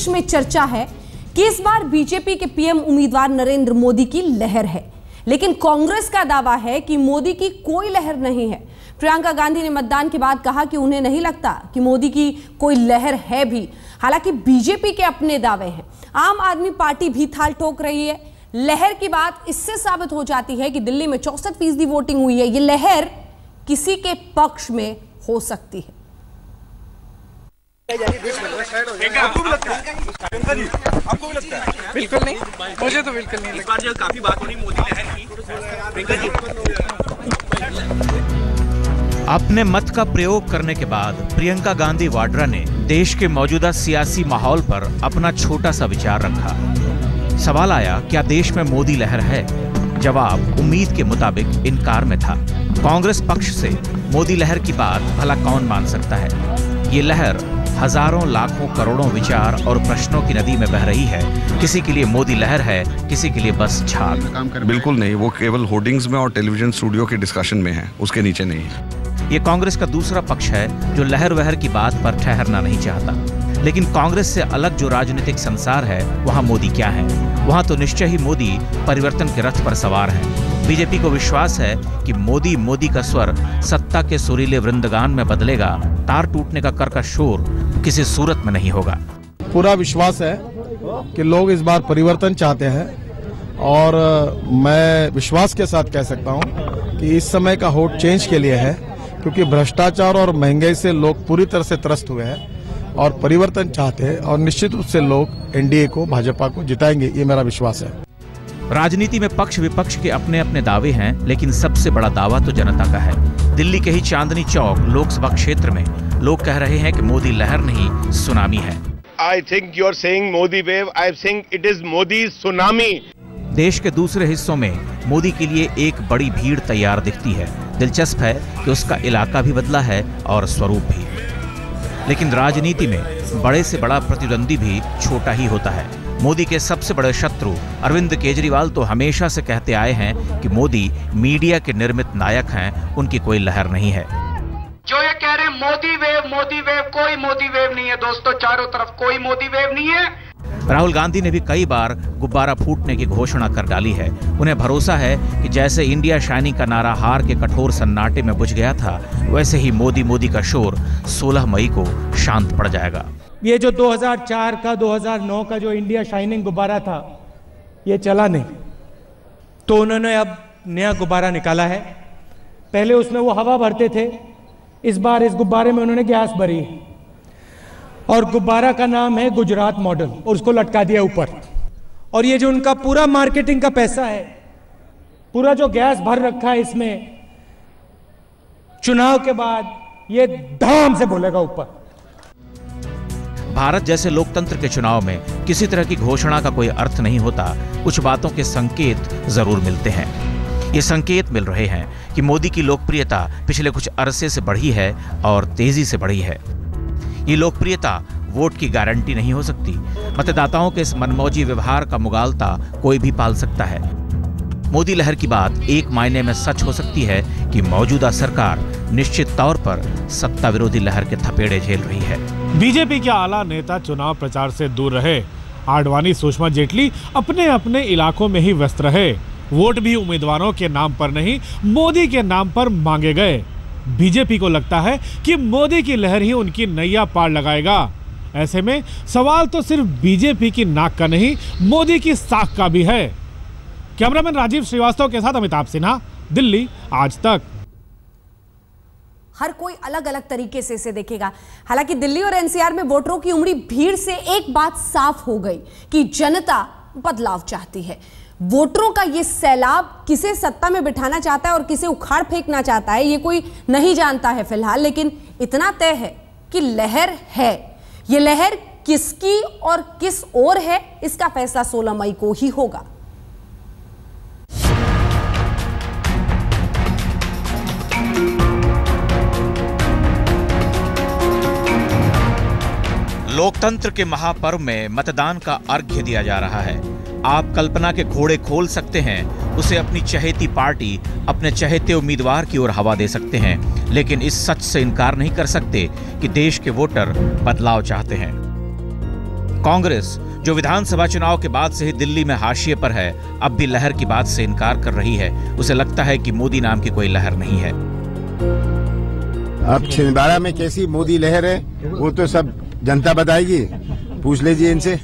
देश में चर्चा है कि इस बार बीजेपी के पीएम उम्मीदवार नरेंद्र मोदी की लहर है, लेकिन कांग्रेस का दावा है कि मोदी की कोई लहर नहीं है। प्रियंका गांधी ने मतदान के बाद कहा कि उन्हें नहीं लगता कि मोदी की कोई लहर है भी। हालांकि बीजेपी के अपने दावे हैं। आम आदमी पार्टी भी थाल ठोक रही है। लहर की बात इससे साबित हो जाती है कि दिल्ली में 64% वोटिंग हुई है। ये लहर किसी के पक्ष में हो सकती है। आपको भी लगता है? बिल्कुल नहीं, मुझे तो बिल्कुल नहीं लगता। जो काफी बात हो रही मोदी लहर की। अपने मत का प्रयोग करने के बाद प्रियंका गांधी वाड्रा ने देश के मौजूदा सियासी माहौल पर अपना छोटा सा विचार रखा। सवाल आया, क्या देश में मोदी लहर है? जवाब उम्मीद के मुताबिक इनकार में था। कांग्रेस पक्ष से मोदी लहर की बात भला कौन मान सकता है? ये लहर हजारों लाखों करोड़ों विचार और प्रश्नों की नदी में बह रही है। किसी के लिए मोदी लहर है, किसी के लिए बस झाग। बिल्कुल नहीं, वो केवल होर्डिंग्स में और टेलीविजन स्टूडियो के डिस्कशन में है, उसके नीचे नहीं है। ये कांग्रेस का दूसरा पक्ष है जो लहर वहर की बात पर ठहरना नहीं चाहता। लेकिन कांग्रेस से अलग जो राजनीतिक संसार है, वहां मोदी क्या है? वहां तो निश्चय ही मोदी परिवर्तन के रथ पर सवार है। बीजेपी को विश्वास है कि मोदी का स्वर सत्ता के सुरीले वृंदगान में बदलेगा। तार टूटने का कर्कश शोर किसी सूरत में नहीं होगा। पूरा विश्वास है कि लोग इस बार परिवर्तन चाहते हैं और मैं विश्वास के साथ कह सकता हूं कि इस समय का वोट चेंज के लिए है, क्योंकि भ्रष्टाचार और महंगाई से लोग पूरी तरह से त्रस्त हुए हैं और परिवर्तन चाहते हैं और निश्चित रूप से लोग एनडीए को, भाजपा को जिताएंगे, ये मेरा विश्वास है। राजनीति में पक्ष विपक्ष के अपने अपने दावे हैं, लेकिन सबसे बड़ा दावा तो जनता का है। दिल्ली के ही चांदनी चौक लोकसभा क्षेत्र में लोग कह रहे हैं कि मोदी लहर नहीं, सुनामी है। I think you are saying Modi wave. I think it is Modi tsunami. देश के दूसरे हिस्सों में मोदी के लिए एक बड़ी भीड़ तैयार दिखती है। दिलचस्प है कि उसका इलाका भी बदला है और स्वरूप भी। लेकिन राजनीति में बड़े से बड़ा प्रतिद्वंदी भी छोटा ही होता है। मोदी के सबसे बड़े शत्रु अरविंद केजरीवाल तो हमेशा से कहते आए हैं कि मोदी मीडिया के निर्मित नायक हैं, उनकी कोई लहर नहीं है। जो ये कह रहे हैं मोदी वेव, कोई मोदी वेव नहीं है दोस्तों, चारों तरफ कोई मोदी वेव नहीं है। राहुल गांधी ने भी कई बार गुब्बारा फूटने की घोषणा कर डाली है। उन्हें भरोसा है कि जैसे इंडिया शाइनिंग का नारा हार के कठोर सन्नाटे में बुझ गया था, वैसे ही मोदी का शोर 16 मई को शांत पड़ जाएगा। ये जो 2004 का 2009 का जो इंडिया शाइनिंग गुब्बारा था, ये चला नहीं, तो उन्होंने अब नया गुब्बारा निकाला है। पहले उसमें वो हवा भरते थे, इस बार इस गुब्बारे में उन्होंने गैस भरी है और गुब्बारा का नाम है गुजरात मॉडल और उसको लटका दिया ऊपर। और ये जो उनका पूरा मार्केटिंग का पैसा है, पूरा जो गैस भर रखा है इसमें, चुनाव के बाद ये धाम से बोलेगा ऊपर। भारत जैसे लोकतंत्र के चुनाव में किसी तरह की घोषणा का कोई अर्थ नहीं होता। कुछ बातों के संकेत जरूर मिलते हैं। ये संकेत मिल रहे हैं कि मोदी की लोकप्रियता पिछले कुछ अरसे से बढ़ी है और तेजी से बढ़ी है। ये लोकप्रियता वोट की गारंटी नहीं हो सकती। मतदाताओं के इस मनमौजी व्यवहार का मुगालता कोई भी पाल सकता है। मोदी लहर की बात एक मायने में सच हो सकती है कि मौजूदा सरकार निश्चित तौर पर सत्ता विरोधी लहर के थपेड़े झेल रही है। बीजेपी के आला नेता चुनाव प्रचार से दूर रहे। आडवाणी, सुषमा जेटली अपने अपने इलाकों में ही व्यस्त रहे। वोट भी उम्मीदवारों के नाम पर नहीं, मोदी के नाम पर मांगे गए। बीजेपी को लगता है कि मोदी की लहर ही उनकी नैया पार लगाएगा। ऐसे में सवाल तो सिर्फ बीजेपी की नाक का नहीं, मोदी की साख का भी है। कैमरामैन राजीव श्रीवास्तव के साथ अमिताभ सिन्हा, दिल्ली, आज तक। हर कोई अलग अलग तरीके से इसे देखेगा। हालांकि दिल्ली और एनसीआर में वोटरों की उमड़ी भीड़ से एक बात साफ हो गई कि जनता बदलाव चाहती है। वोटरों का ये सैलाब किसे सत्ता में बिठाना चाहता है और किसे उखाड़ फेंकना चाहता है, ये कोई नहीं जानता है फिलहाल। लेकिन इतना तय है कि लहर है। ये लहर किसकी और किस ओर है, इसका फैसला 16 मई को ही होगा। लोकतंत्र के महापर्व में मतदान का अर्घ्य दिया जा रहा है। आप कल्पना के घोड़े खोल सकते हैं, उसे अपनी चहेती पार्टी, अपने चहेते उम्मीदवार की ओर हवा दे सकते हैं, लेकिन इस सच से इनकार नहीं कर सकते कि देश के वोटर बदलाव चाहते हैं। कांग्रेस, जो विधानसभा चुनाव के बाद से ही दिल्ली में हाशिए पर है, अब भी लहर की बात से इनकार कर रही है। उसे लगता है कि मोदी नाम की कोई लहर नहीं है। अब छिंदवाड़ा में कैसी मोदी लहर है वो तो सब जनता बताएगी, पूछ लीजिए इनसे।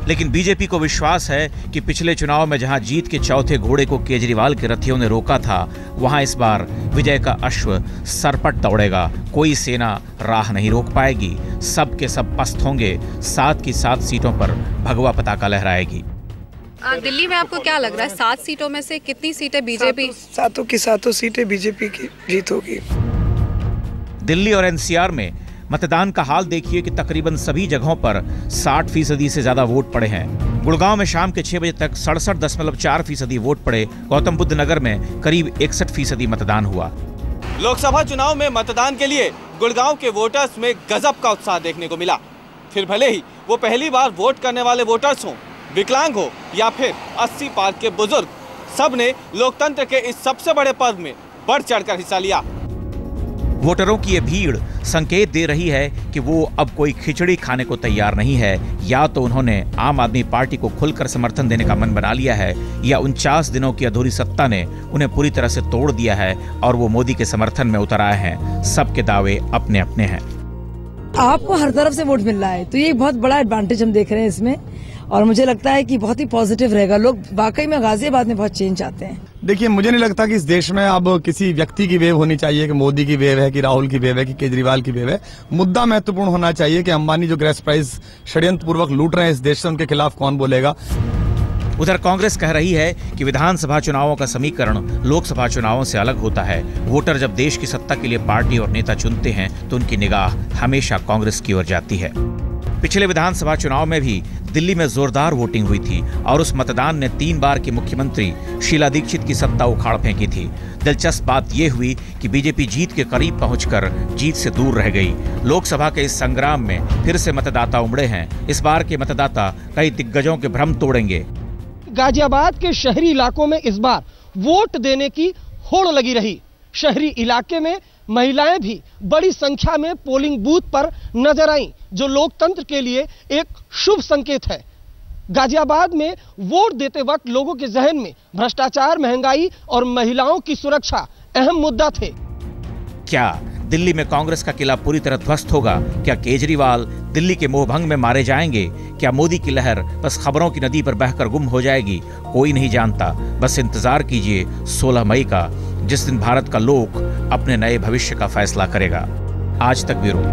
लेकिन बीजेपी को विश्वास है कि पिछले चुनाव में जहां जीत के चौथे घोड़े को केजरीवाल के रथियों ने रोका था, वहां इस बार विजय का अश्व सरपट दौड़ेगा। कोई सेना राह नहीं रोक पाएगी। सब के सब पस्त होंगे। 7 की 7 सीटों पर भगवा पताका लहराएगी। दिल्ली में आपको क्या लग रहा है, 7 सीटों में से कितनी सीटें बीजेपी? सातों की सातों सीटें बीजेपी की जीत होगी। दिल्ली और एनसीआर में मतदान का हाल देखिए कि तकरीबन सभी जगहों पर 60% से ज्यादा वोट पड़े हैं। गुड़गांव में शाम के 6 बजे तक 67.4% वोट पड़े। गौतम बुद्ध नगर में करीब 61% मतदान हुआ। लोकसभा चुनाव में मतदान के लिए गुड़गांव के वोटर्स में गजब का उत्साह देखने को मिला। फिर भले ही वो पहली बार वोट करने वाले वोटर्स हों, विकलांग हो या फिर 80 पार के बुजुर्ग, सब ने लोकतंत्र के इस सबसे बड़े पर्व में बढ़ चढ़कर हिस्सा लिया। वोटरों की ये भीड़ संकेत दे रही है कि वो अब कोई खिचड़ी खाने को तैयार नहीं है। या तो उन्होंने आम आदमी पार्टी को खुलकर समर्थन देने का मन बना लिया है, या 49 दिनों की अधूरी सत्ता ने उन्हें पूरी तरह से तोड़ दिया है और वो मोदी के समर्थन में उतर आए हैं। सबके दावे अपने अपने हैं। आपको हर तरफ से वोट मिल रहा है, तो ये एक बहुत बड़ा एडवांटेज हम देख रहे हैं इसमें, और मुझे लगता है कि बहुत ही पॉजिटिव रहेगा। लोग वाकई में गाजियाबाद में बहुत चेंज चाहते हैं। देखिए, मुझे नहीं लगता कि इस देश में अब किसी व्यक्ति की वेव होनी चाहिए कि मोदी की वेव है, कि राहुल की वेव है, कि केजरीवाल की वेव है। मुद्दा महत्वपूर्ण होना चाहिए कि अंबानी जो गैस प्राइस षड्यंत्र पूर्वक लूट रहे हैं इस देश से, उनके खिलाफ कौन बोलेगा। उधर कांग्रेस कह रही है कि विधानसभा चुनावों का समीकरण लोकसभा चुनावों से अलग होता है। वोटर जब देश की सत्ता के लिए पार्टी और नेता चुनते हैं तो उनकी निगाह हमेशा कांग्रेस की ओर जाती है। पिछले विधानसभा चुनाव में भी दिल्ली में जोरदार वोटिंग हुई थी और उस मतदान ने 3 बार की मुख्यमंत्री शीला दीक्षित की सत्ता उखाड़ फेंकी थी। दिलचस्प बात यह हुई कि बीजेपी जीत के करीब पहुंचकर जीत से दूर रह गई। लोकसभा के इस संग्राम में फिर से मतदाता उमड़े हैं। इस बार के मतदाता कई दिग्गजों के भ्रम तोड़ेंगे। गाजियाबाद के शहरी इलाकों में इस बार वोट देने की होड़ लगी रही। शहरी इलाके में महिलाएं भी बड़ी संख्या में पोलिंग बूथ पर नजर आईं, जो लोकतंत्र के लिए एक शुभ संकेत है। गाजियाबाद में वोट देते वक्त लोगों के जहन में भ्रष्टाचार, महंगाई और महिलाओं की सुरक्षा अहम मुद्दा थे। क्या दिल्ली में कांग्रेस का किला पूरी तरह ध्वस्त होगा? क्या केजरीवाल दिल्ली के मोहभंग में मारे जाएंगे? क्या मोदी की लहर बस खबरों की नदी पर बहकर गुम हो जाएगी? कोई नहीं जानता। बस इंतजार कीजिए 16 मई का, जिस दिन भारत का लोक अपने नए भविष्य का फैसला करेगा। आज तक ब्यूरो।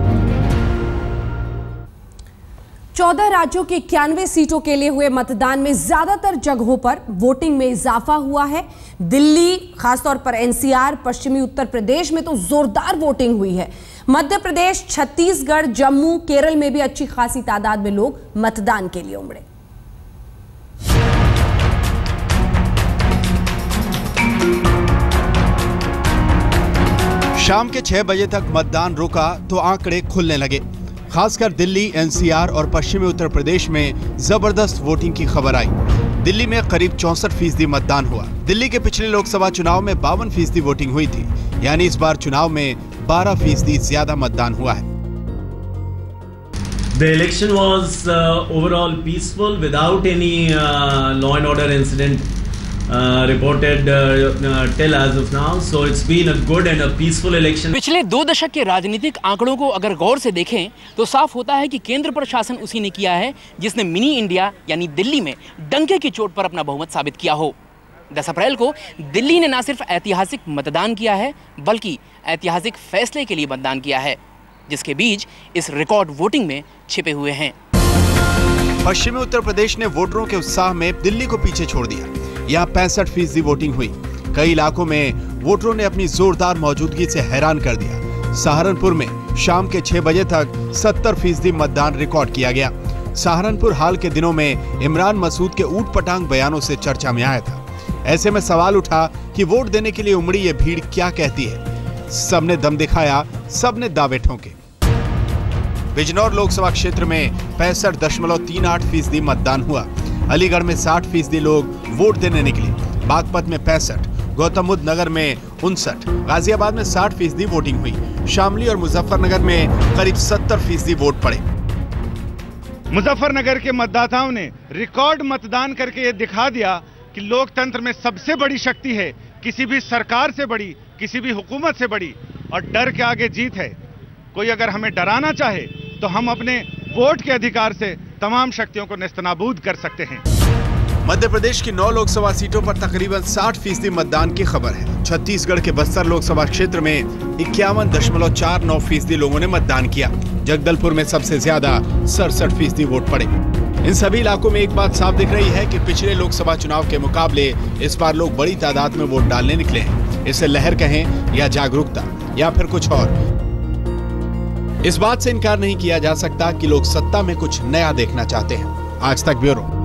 14 राज्यों की 91 सीटों के लिए हुए मतदान में ज्यादातर जगहों पर वोटिंग में इजाफा हुआ है। दिल्ली, खासतौर पर एनसीआर, पश्चिमी उत्तर प्रदेश में तो जोरदार वोटिंग हुई है। मध्य प्रदेश, छत्तीसगढ़, जम्मू, केरल में भी अच्छी खासी तादाद में लोग मतदान के लिए उमड़े। शाम के 6 बजे तक मतदान रुका तो आंकड़े खुलने लगे। खासकर दिल्ली, एनसीआर और पश्चिमी उत्तर प्रदेश में जबरदस्त वोटिंग की खबर आई। दिल्ली में करीब 64% मतदान हुआ। दिल्ली के पिछले लोकसभा चुनाव में 52% वोटिंग हुई थी, यानी इस बार चुनाव में 12% ज्यादा मतदान हुआ है। The election was overall peaceful without any law and order incident reported till as of now, so it's been a good and a peaceful election. पिछले 2 दशक के राजनीतिक आंकड़ों को अगर गौर से देखें तो साफ होता है कि केंद्र प्रशासन उसी ने किया है जिसने मिनी इंडिया यानी दिल्ली में डंके की चोट पर अपना बहुमत साबित किया हो। 10 अप्रैल को दिल्ली ने न सिर्फ ऐतिहासिक मतदान किया है बल्कि ऐतिहासिक फैसले के लिए मतदान किया है, जिसके बीज इस रिकॉर्ड वोटिंग में छिपे हुए हैं। पश्चिमी उत्तर प्रदेश ने वोटरों के उत्साह में दिल्ली को पीछे छोड़ दिया। यहाँ 65% वोटिंग हुई। कई इलाकों में वोटरों ने अपनी जोरदार मौजूदगी से हैरान कर दिया। सहारनपुर में शाम के 6 बजे तक 70% मतदान रिकॉर्ड किया गया। सहारनपुर हाल के दिनों में इमरान मसूद के ऊटपटांग बयानों से चर्चा में आया था। ऐसे में सवाल उठा कि वोट देने के लिए उमड़ी ये भीड़ क्या कहती है। सबने दम दिखाया, सबने दावे ठोंके। बिजनौर लोकसभा क्षेत्र में 65.38% मतदान हुआ। अलीगढ़ में 60% लोग वोट देने निकले। बागपत में 65, गौतम बुद्ध नगर में 59, गाजियाबाद में 60% वोटिंग हुई। शामली और मुजफ्फरनगर में करीब 70% वोट पड़े। मुजफ्फरनगर के मतदाताओं ने रिकॉर्ड मतदान करके ये दिखा दिया कि लोकतंत्र में सबसे बड़ी शक्ति है, किसी भी सरकार से बड़ी, किसी भी हुकूमत से बड़ी, और डर के आगे जीत है। कोई अगर हमें डराना चाहे तो हम अपने वोट के अधिकार से तमाम शक्तियों को नेस्तनाबूद कर सकते हैं। मध्य प्रदेश की 9 लोकसभा सीटों पर तकरीबन 60% मतदान की खबर है। छत्तीसगढ़ के बस्तर लोकसभा क्षेत्र में 51.49% लोगों ने मतदान किया। जगदलपुर में सबसे ज्यादा 67% वोट पड़े। इन सभी इलाकों में एक बात साफ दिख रही है कि पिछले लोकसभा चुनाव के मुकाबले इस बार लोग बड़ी तादाद में वोट डालने निकले हैं। इसे लहर कहें या जागरूकता या फिर कुछ और, इस बात से इनकार नहीं किया जा सकता कि लोग सत्ता में कुछ नया देखना चाहते हैं। आज तक ब्यूरो।